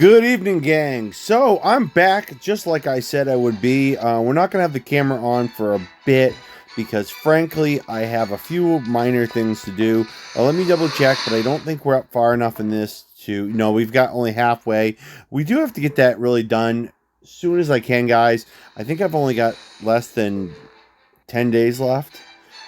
Good evening, gang. So I'm back just like I said I would be. We're not going to have the camera on for a bit because, frankly, I have a few minor things to do. Let me double check, but I don't think we're up far enough in this to. No, we've got only halfway. We do have to get that really done as soon as I can, guys. I think I've only got less than 10 days left.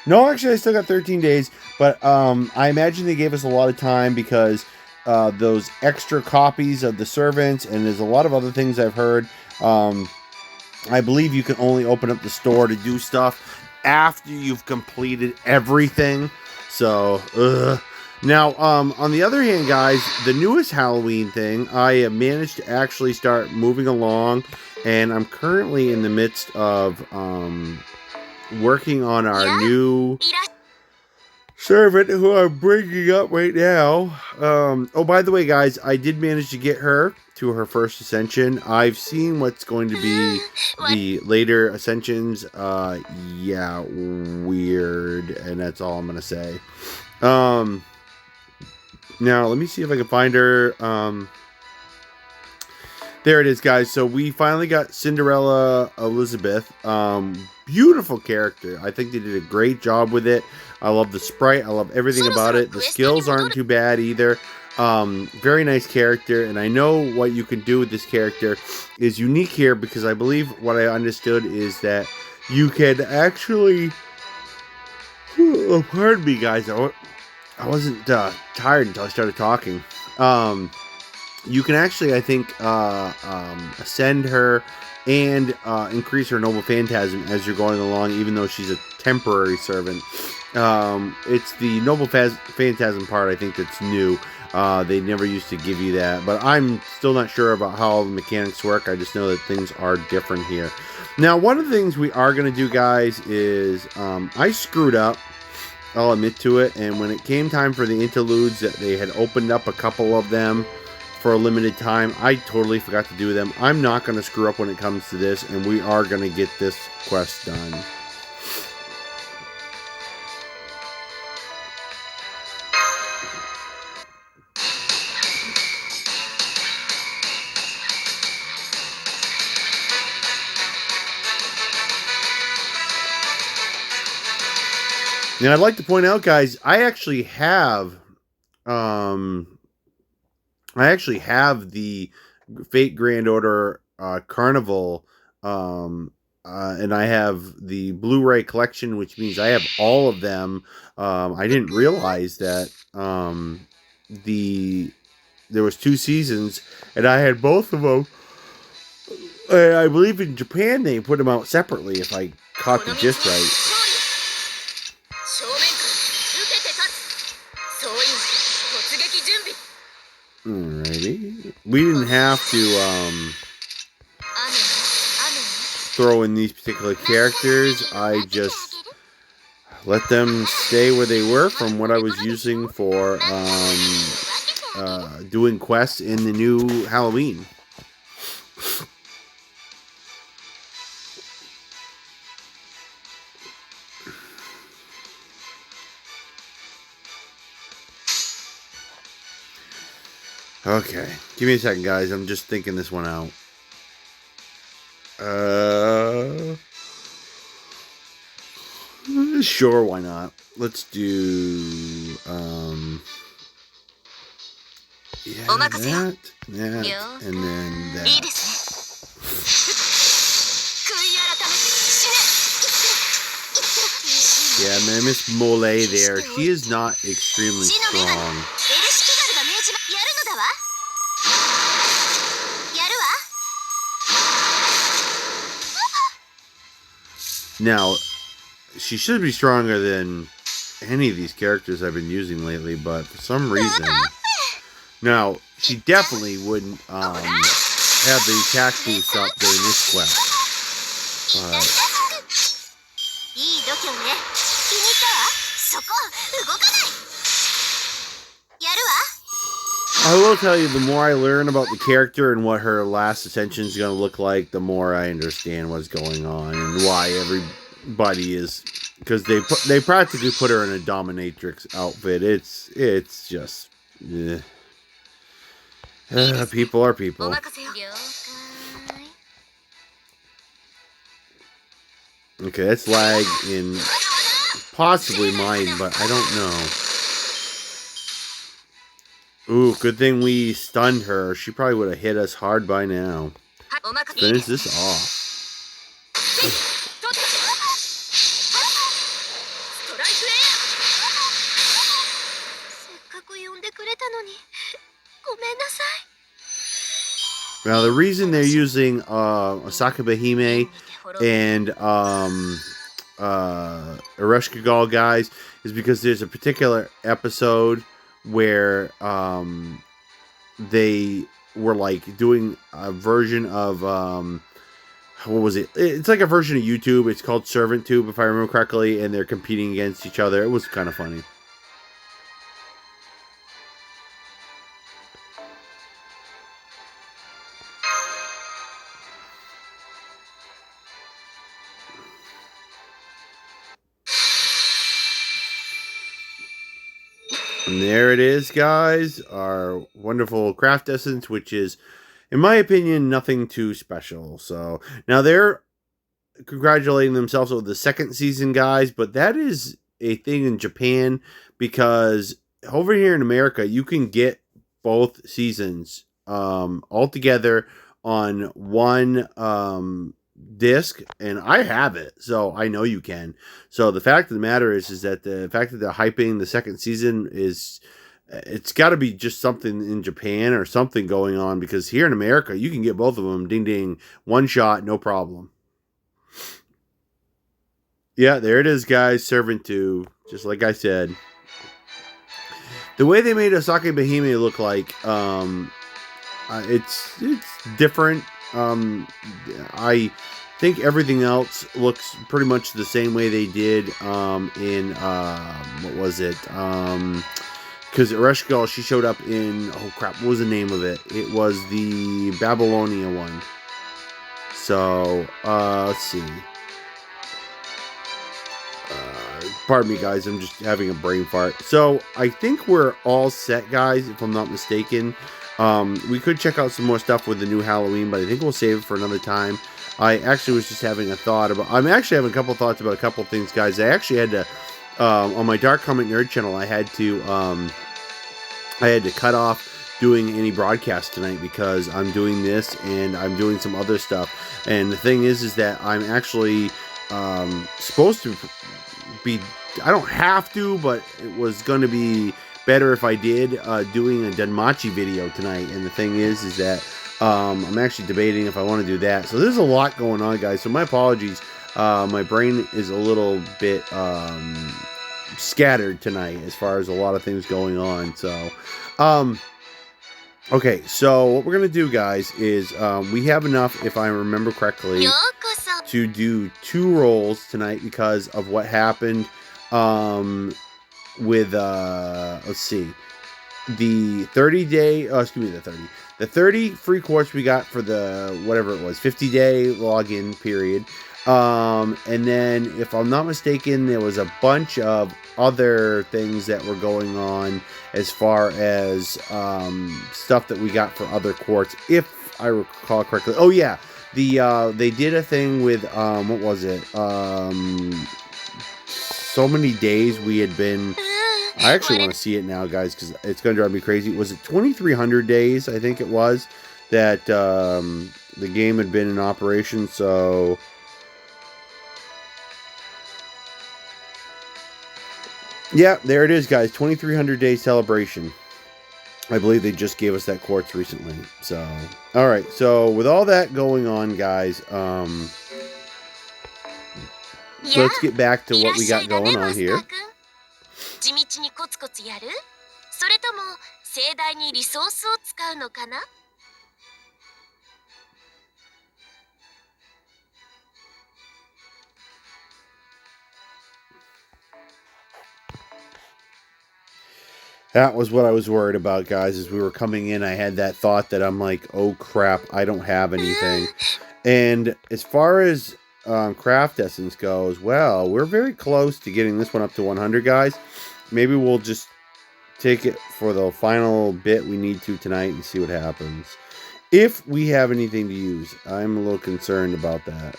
No, actually, I still got 13 days, but I imagine they gave us a lot of time because those extra copies of The Servants, and there's a lot of other things I've heard. I believe you can only open up the store to do stuff after you've completed everything. So, now, on the other hand, guys, the newest Halloween thing, I have managed to actually start moving along, and I'm currently in the midst of working on our new servant who I'm bringing up right now. Oh, by the way, guys, I did manage to get her to her first ascension. I've seen what's going to be the later ascensions. Yeah, weird, and that's all I'm gonna say. Now let me see if I can find her. There it is, guys. So we finally got Cinderella Elizabeth. Beautiful character. I think they did a great job with it. I love the sprite. I love everything about it. The skills aren't too bad either. Very nice character. And I know what you can do with this character is unique here because I believe what I understood is that you can actually... Oh, pardon me, guys. I wasn't tired until I started talking. You can actually, I think, ascend her and increase her noble phantasm as you're going along, even though she's a temporary servant. It's the noble phantasm part, I think, that's new. They never used to give you that, but I'm still not sure about how the mechanics work. I just know that things are different here. Now, one of the things we are going to do, guys, is I screwed up. I'll admit to it. And when it came time for the interludes, that they had opened up a couple of them for a limited time, I totally forgot to do them. I'm not going to screw up when it comes to this, and we are going to get this quest done. Now, I'd like to point out, guys, I actually have the Fate Grand Order Carnival, and I have the Blu-ray collection, which means I have all of them. I didn't realize that there was 2 seasons, and I had both of them. I believe in Japan they put them out separately, if I caught the gist right. Alrighty. We didn't have to throw in these particular characters. I just let them stay where they were from what I was using for doing quests in the new Halloween. Okay, give me a second, guys. I'm just thinking this one out. Sure, why not? Let's do, yeah, that, and then that. Yeah, Miss Mole there, she is not extremely strong. Now, she should be stronger than any of these characters I've been using lately, but for some reason... Now, she definitely wouldn't have the attack boost up during this quest. I will tell you, the more I learn about the character and what her last ascension is going to look like, the more I understand what's going on and why everybody is... Because they practically put her in a dominatrix outfit. It's just... People are people. Okay, that's lag in possibly mine, but I don't know. Ooh, good thing we stunned her. She probably would have hit us hard by now. Finish this off. Now, the reason they're using Osaka Behime and Ereshkigal, guys, is because there's a particular episode where they were like doing a version of what was it? It's like a version of YouTube. It's called Servant Tube, if I remember correctly, and they're competing against each other. It was kind of funny. And there it is, guys. Our wonderful craft essence, which is, in my opinion, nothing too special. So now they're congratulating themselves with the second season, guys, but that is a thing in Japan because over here in America, you can get both seasons all together on one disc, and I have it, so I know you can. So the fact of the matter is that the fact that they're hyping the second season is, it's got to be just something in Japan or something going on, because here in America you can get both of them, ding ding, one shot, no problem. Yeah, there it is, guys. Servant 2, just like I said. The way they made Osaka Behime look like, it's different. I think everything else looks pretty much the same way they did in what was it? Because Ereshkigal, she showed up in, oh crap, what was the name of it? It was the Babylonia one. So let's see. Pardon me, guys. I'm just having a brain fart. So I think we're all set, guys, if I'm not mistaken. We could check out some more stuff with the new Halloween, but I think we'll save it for another time. I actually was just having a thought about... I'm actually having a couple thoughts about a couple things, guys. I actually had to... on my Dark Comic Nerd channel, I had to cut off doing any broadcast tonight because I'm doing this and I'm doing some other stuff. And the thing is that I'm actually supposed to be... I don't have to, but it was going to be better if I did doing a Danmachi video tonight. And the thing is that I'm actually debating if I want to do that. So there's a lot going on, guys. So my apologies. My brain is a little bit scattered tonight as far as a lot of things going on. So, okay. So what we're going to do, guys, is we have enough, if I remember correctly, to do 2 rolls tonight because of what happened with let's see, the 30-day, the 30 free quartz we got for the whatever it was 50-day login period, and then if I'm not mistaken there was a bunch of other things that were going on as far as stuff that we got for other quartz, if I recall correctly. Oh yeah, they did a thing with what was it, so many days we had been... I actually want to see it now, guys, because it's going to drive me crazy. Was it 2,300 days, I think it was, that the game had been in operation? So... yeah, there it is, guys. 2,300 day celebration. I believe they just gave us that quartz recently. So, alright. So, with all that going on, guys, let's get back to what we got going on here. That was what I was worried about, guys. As we were coming in, I had that thought that I'm like, oh crap, I don't have anything. And as far as craft essence goes, well, we're very close to getting this one up to 100, guys. Maybe we'll just take it for the final bit we need to tonight and see what happens. If we have anything to use, I'm a little concerned about that.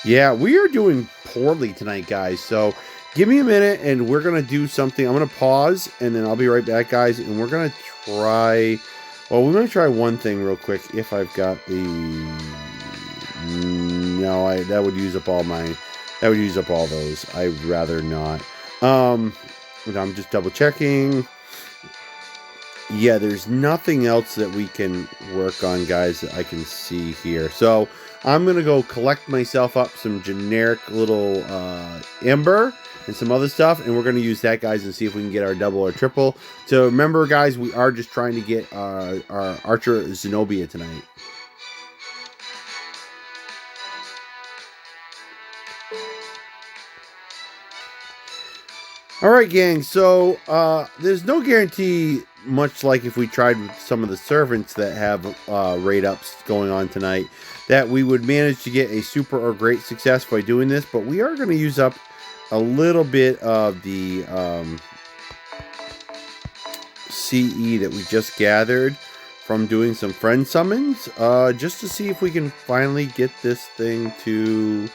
Yeah, we are doing poorly tonight, guys. So give me a minute and we're going to do something. I'm going to pause and then I'll be right back, guys. And we're going to try... Well, we're going to try one thing real quick. If I've got the... No, that would use up all my... That would use up all those. I'd rather not. I'm just double checking. Yeah, there's nothing else that we can work on, guys, that I can see here. So I'm going to go collect myself up some generic little ember and some other stuff, and we're going to use that, guys, and see if we can get our double or triple. So remember, guys, we are just trying to get our Archer Zenobia tonight. Alright, gang, so there's no guarantee, much like if we tried with some of the servants that have raid ups going on tonight, that we would manage to get a super or great success by doing this, but we are going to use up a little bit of the CE that we just gathered from doing some friend summons, just to see if we can finally get this thing to...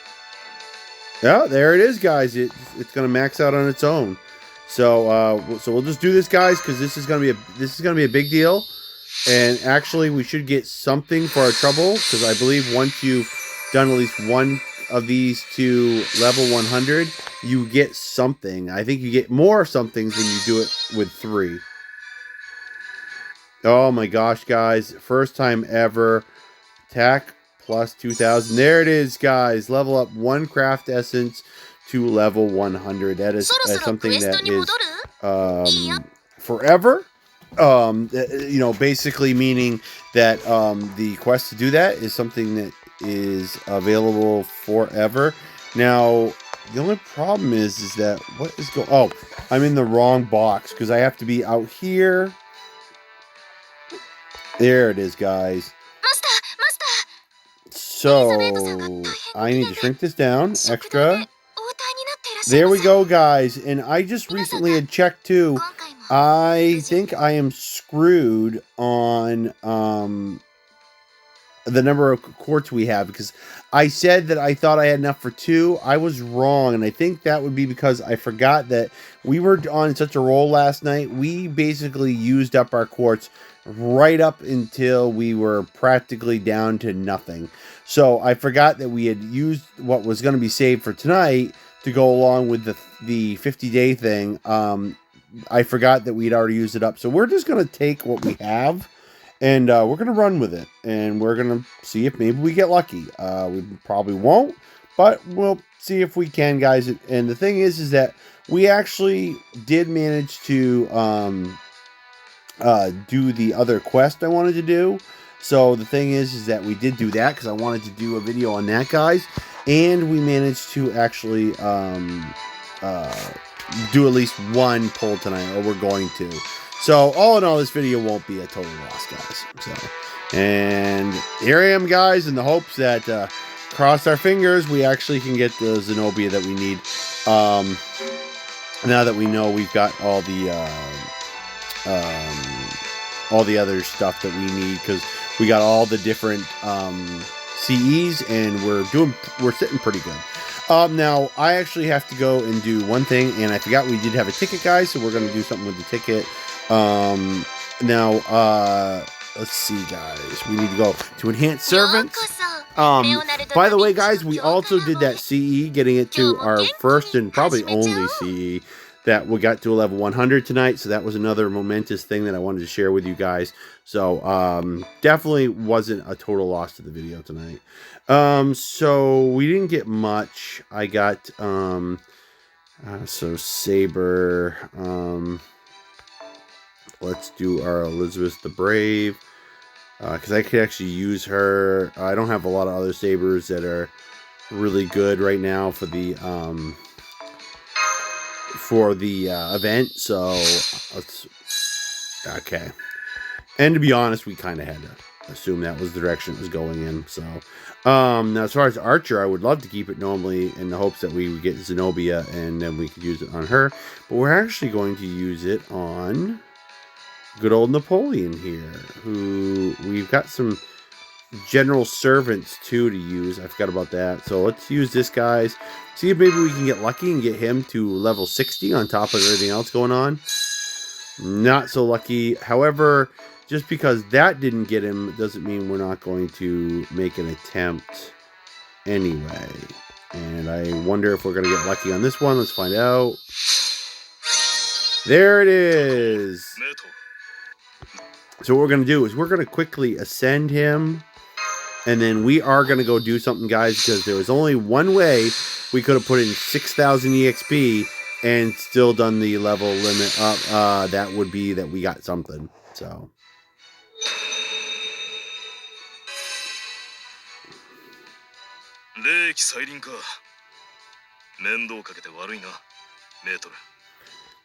Yeah, there it is, guys. It's going to max out on its own. So we'll just do this, guys, because this is going to be a big deal. And actually, we should get something for our trouble, because I believe once you've done at least one of these to level 100, you get something. I think you get more somethings when you do it with 3. Oh my gosh, guys! First time ever. Attack plus 2,000. There it is, guys. Level up 1 craft essence to level 100. That is something that is forever. You know, basically meaning that the quest to do that is something that is available forever. Now, the only problem is that what is going? Oh, I'm in the wrong box because I have to be out here. There it is, guys. So, I need to shrink this down extra. There we go, guys. And I just recently had checked, too. I think I am screwed on the number of quartz we have, because I said that I thought I had enough for 2. I was wrong, and I think that would be because I forgot that we were on such a roll last night. We basically used up our quartz right up until we were practically down to nothing. So I forgot that we had used what was going to be saved for tonight to go along with the 50-day thing. I forgot that we'd already used it up. So we're just going to take what we have, and we're going to run with it. And we're going to see if maybe we get lucky. We probably won't, but we'll see if we can, guys. And the thing is that we actually did manage to do the other quest I wanted to do. So the thing is that we did do that because I wanted to do a video on that, guys. And we managed to actually do at least one pull tonight, or we're going to. So all in all, this video won't be a total loss, guys. So, and here I am, guys, in the hopes that, cross our fingers, we actually can get the Zenobia that we need. Now that we know we've got all the other stuff that we need, because we got all the different CEs, and we're sitting pretty good. Now I actually have to go and do one thing, and I forgot we did have a ticket, guys, so we're going to do something with the ticket. Now let's see, guys, we need to go to enhance servants. By the way, guys, we also did that CE, getting it to our first and probably only CE that we got to a level 100 tonight. So that was another momentous thing that I wanted to share with you guys. So definitely wasn't a total loss to the video tonight. So we didn't get much. I got so Saber. Let's do our Elizabeth the Brave, because I could actually use her. I don't have a lot of other Sabers that are really good right now for the event. So let's okay. And to be honest, we kind of had to assume that was the direction it was going in. So, now as far as Archer, I would love to keep it normally in the hopes that we would get Zenobia and then we could use it on her. But we're actually going to use it on good old Napoleon here, who we've got some general servants too to use. I forgot about that. So let's use this, guys. See if maybe we can get lucky and get him to level 60 on top of everything else going on. Not so lucky. However, just because that didn't get him doesn't mean we're not going to make an attempt anyway. And I wonder if we're going to get lucky on this one. Let's find out. There it is. So what we're going to do is we're going to quickly ascend him. And then we are going to go do something, guys, because there was only one way we could have put in 6,000 EXP and still done the level limit up. That would be that we got something. So. It's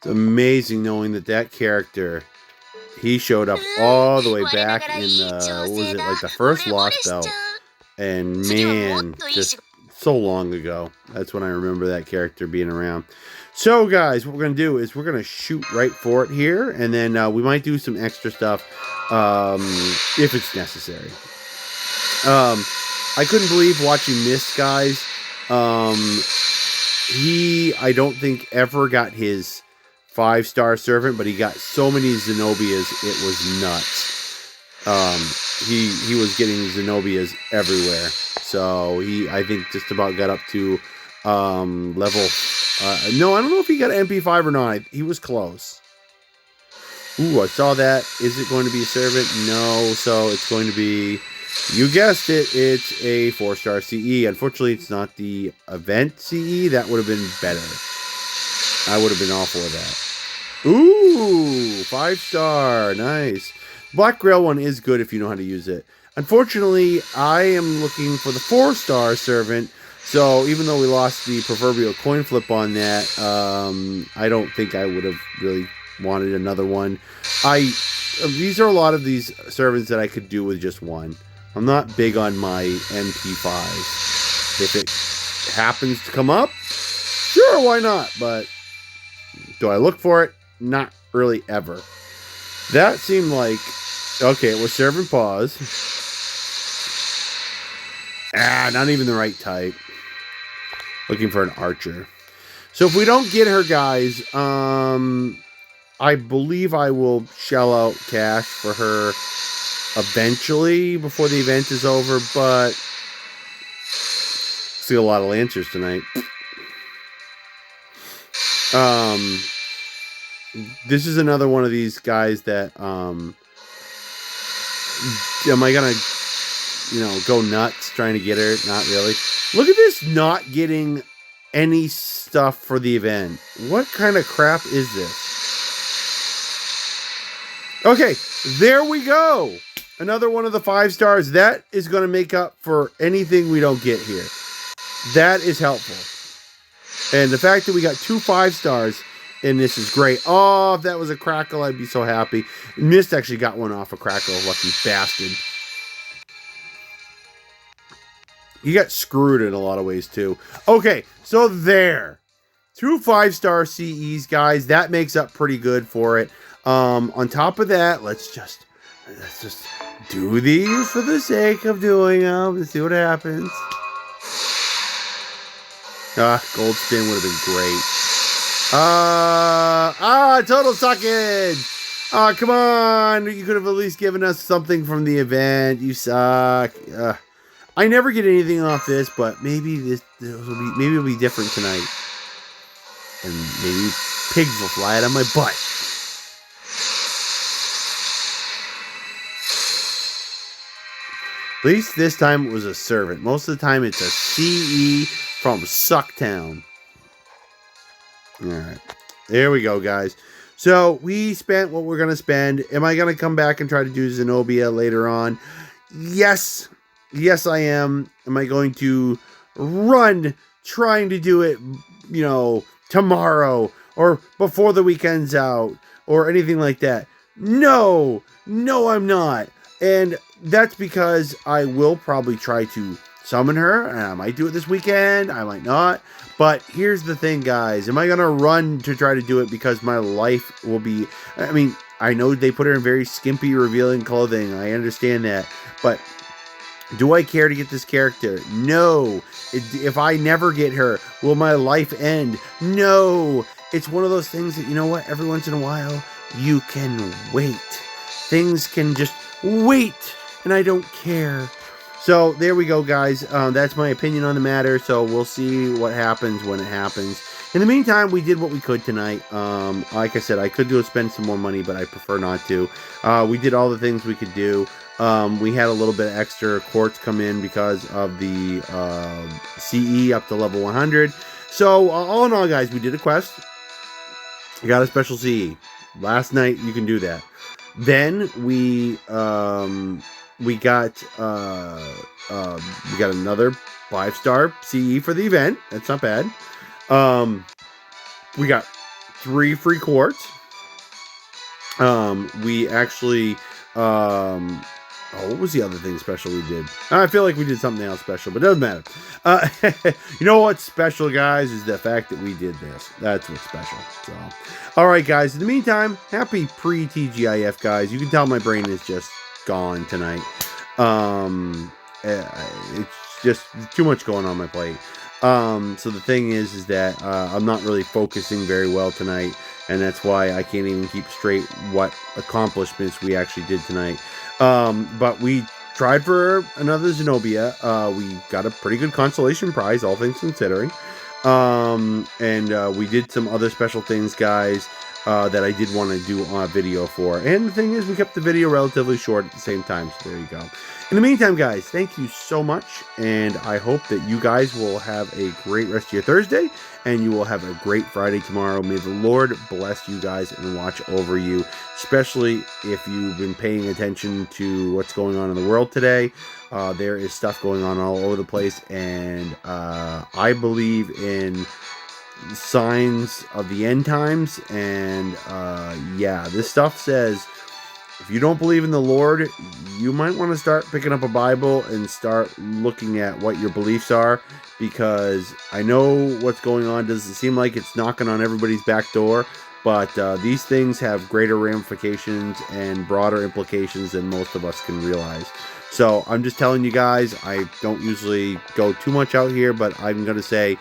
amazing knowing that character, he showed up all the way back in the, what was it, like the first Lost Belt. And man, just so long ago. That's when I remember that character being around. So guys, what we're going to do is we're going to shoot right for it here. And then we might do some extra stuff if it's necessary. I couldn't believe watching this, guys. He, I don't think, ever got his 5-star servant, but he got so many Zenobias, it was nuts. He was getting Zenobias everywhere. So I think just about got up to level. No, I don't know if he got MP5 or not. He was close. Ooh, I saw that. Is it going to be a servant? No. So it's going to be, you guessed it, it's a 4-star CE. Unfortunately, it's not the event CE. That would have been better. I would have been all for that. Ooh, 5-star. Nice. Black Grail one is good if you know how to use it. Unfortunately, I am looking for the 4-star servant. So even though we lost the proverbial coin flip on that, I don't think I would have really wanted another one. These are a lot of these servants that I could do with just one. I'm not big on my MP5s. If it happens to come up, sure, why not? But do I look for it? Not really ever. That seemed like, okay, it was servant pause. Not even the right type. Looking for an archer. So if we don't get her, guys, I believe I will shell out cash for her eventually before the event is over, but see a lot of Lancers tonight. This is another one of these guys that, am I gonna, go nuts trying to get her? Not really. Look at this not getting any stuff for the event. What kind of crap is this? Okay, there we go. Another one of the 5 stars. That is going to make up for anything we don't get here. That is helpful. And the fact that we got 2 5 stars in this is great. Oh, if that was a Crackle, I'd be so happy. Mist actually got one off a Crackle, lucky bastard. You got screwed in a lot of ways, too. Okay, so there. 2 5-star CEs, guys. That makes up pretty good for it. On top of that, let's just do these for the sake of doing them. Let's see what happens. Gold spin would have been great. Total suckage. Come on. You could have at least given us something from the event. You suck. I never get anything off this, but maybe it'll be different tonight. And maybe pigs will fly out of my butt. At least this time it was a servant. Most of the time it's a CE from Sucktown. Alright. There we go, guys. So we spent what we're going to spend. Am I going to come back and try to do Zenobia later on? Yes. Yes, I am. Am I going to run trying to do it, tomorrow or before the weekend's out or anything like that? No. No, I'm not. And that's because I will probably try to summon her, and I might do it this weekend, I might not. But here's the thing, guys. Am I going to run to try to do it because my life will be... I mean, I know they put her in very skimpy, revealing clothing. I understand that. But do I care to get this character? No. If I never get her, will my life end? No. It's one of those things that, you know what, every once in a while, you can wait. Things can just wait, and I don't care. So there we go, guys. That's my opinion on the matter. So we'll see what happens when it happens. In the meantime, we did what we could tonight. Like I said, I could go spend some more money, but I prefer not to. We did all the things we could do. We had a little bit extra quartz come in because of the CE up to level 100. So all in all, guys, we did a quest. We got a special CE. Last night, you can do that. Then we got another 5-star CE for the event. That's not bad. We got 3 free quartz. We actually what was the other thing special we did? I feel like we did something else special, but it doesn't matter. You know what's special, guys, is the fact that we did this. That's what's special. So, all right, guys. In the meantime, happy pre-TGIF, guys. You can tell my brain is just gone tonight. It's just too much going on my plate. So the thing is that I'm not really focusing very well tonight, and that's why I can't even keep straight what accomplishments we actually did tonight. But we tried for another Zenobia. We got a pretty good consolation prize, all things considering. And we did some other special things, guys, that I did want to do on a video for. And the thing is, we kept the video relatively short at the same time, so there you go. In the meantime, guys, thank you so much, and I hope that you guys will have a great rest of your Thursday, and you will have a great Friday tomorrow. May the Lord bless you guys and watch over you, especially if you've been paying attention to what's going on in the world today. There is stuff going on all over the place, and I believe in signs of the end times, and yeah, this stuff says, if you don't believe in the Lord, you might want to start picking up a Bible and start looking at what your beliefs are, because I know what's going on doesn't seem like it's knocking on everybody's back door, but these things have greater ramifications and broader implications than most of us can realize. So I'm just telling you guys, I don't usually go too much out here, but I'm going to say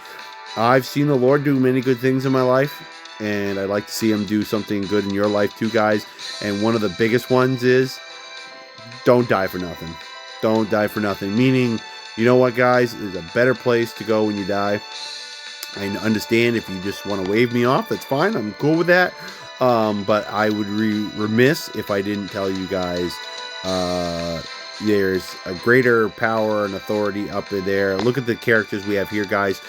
I've seen the Lord do many good things in my life, and I'd like to see him do something good in your life too, guys. And one of the biggest ones is, don't die for nothing. Don't die for nothing. Meaning, you know what, guys? There's a better place to go when you die. I understand if you just want to wave me off, that's fine. I'm cool with that. But I would be remiss if I didn't tell you guys there's a greater power and authority up in there. Look at the characters we have here, guys.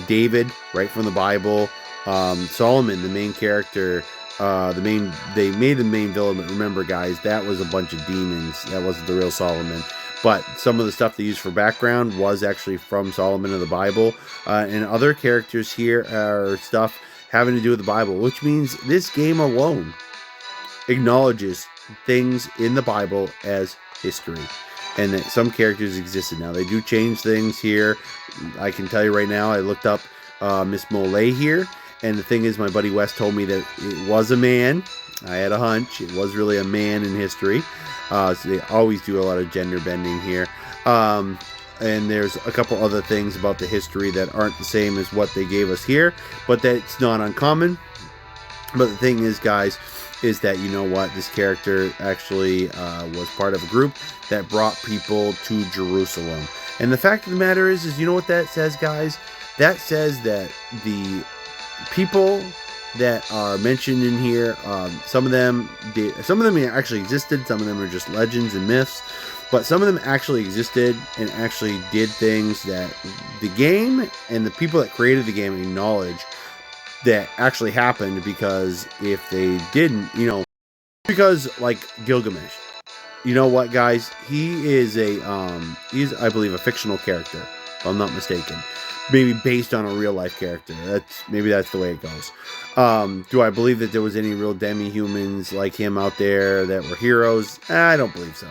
David, right from the Bible. Solomon, the main character, they made the main villain, but remember, guys, that was a bunch of demons. That wasn't the real Solomon. But some of the stuff they used for background was actually from Solomon of the Bible. And other characters here are stuff having to do with the Bible, which means this game alone acknowledges things in the Bible as history, and that some characters existed. Now, they do change things here. I can tell you right now, I looked up Miss Molay here. And the thing is, my buddy Wes told me that it was a man. I had a hunch. It was really a man in history. So they always do a lot of gender bending here. And there's a couple other things about the history that aren't the same as what they gave us here. But that's not uncommon. But the thing is, guys, is that, you know what? This character actually was part of a group that brought people to Jerusalem. And the fact of the matter is you know what that says, guys? That says that the people that are mentioned in here, some of them actually existed, some of them are just legends and myths, but some of them actually existed and actually did things that the game and the people that created the game acknowledge that actually happened, because if they didn't, you know, because like Gilgamesh, you know what, guys, he is he's, I believe, a fictional character, if I'm not mistaken. Maybe based on a real life character. Maybe that's the way it goes. Do I believe that there was any real demi-humans like him out there that were heroes? I don't believe so.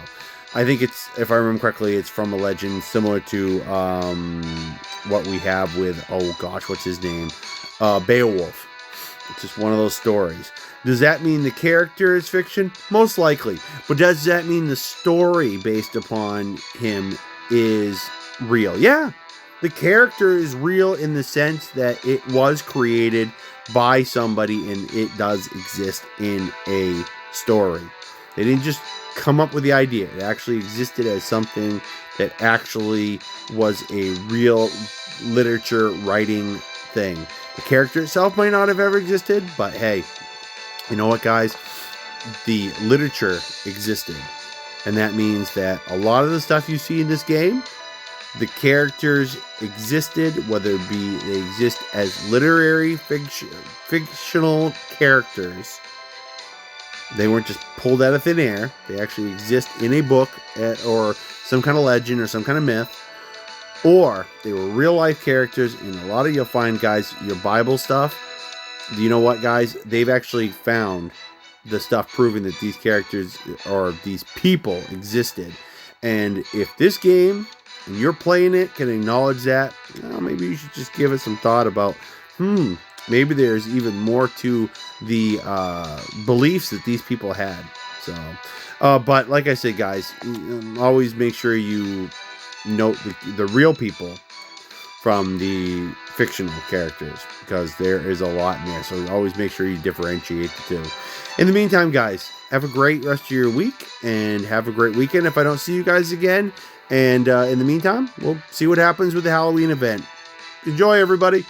I think it's, if I remember correctly, it's from a legend similar to what we have with, oh gosh, what's his name? Beowulf. It's just one of those stories. Does that mean the character is fiction? Most likely. But does that mean the story based upon him is real? Yeah. The character is real in the sense that it was created by somebody and it does exist in a story. They didn't just come up with the idea. It actually existed as something that actually was a real literature writing thing. The character itself might not have ever existed, but hey, you know what, guys? The literature existed. And that means that a lot of the stuff you see in this game, the characters existed, whether it be they exist as literary fictional characters. They weren't just pulled out of thin air. They actually exist in a book or some kind of legend or some kind of myth. Or they were real life characters. And a lot of you'll find, guys, your Bible stuff. You know what, guys? They've actually found the stuff proving that these characters or these people existed. And if this game, and you're playing it, can acknowledge that, well, maybe you should just give it some thought about, maybe there's even more to the beliefs that these people had. So, but like I said, guys, always make sure you note the real people from the fictional characters, because there is a lot in there. So always make sure you differentiate the two. In the meantime, guys, have a great rest of your week and have a great weekend if I don't see you guys again. And in the meantime, we'll see what happens with the Halloween event. Enjoy, everybody.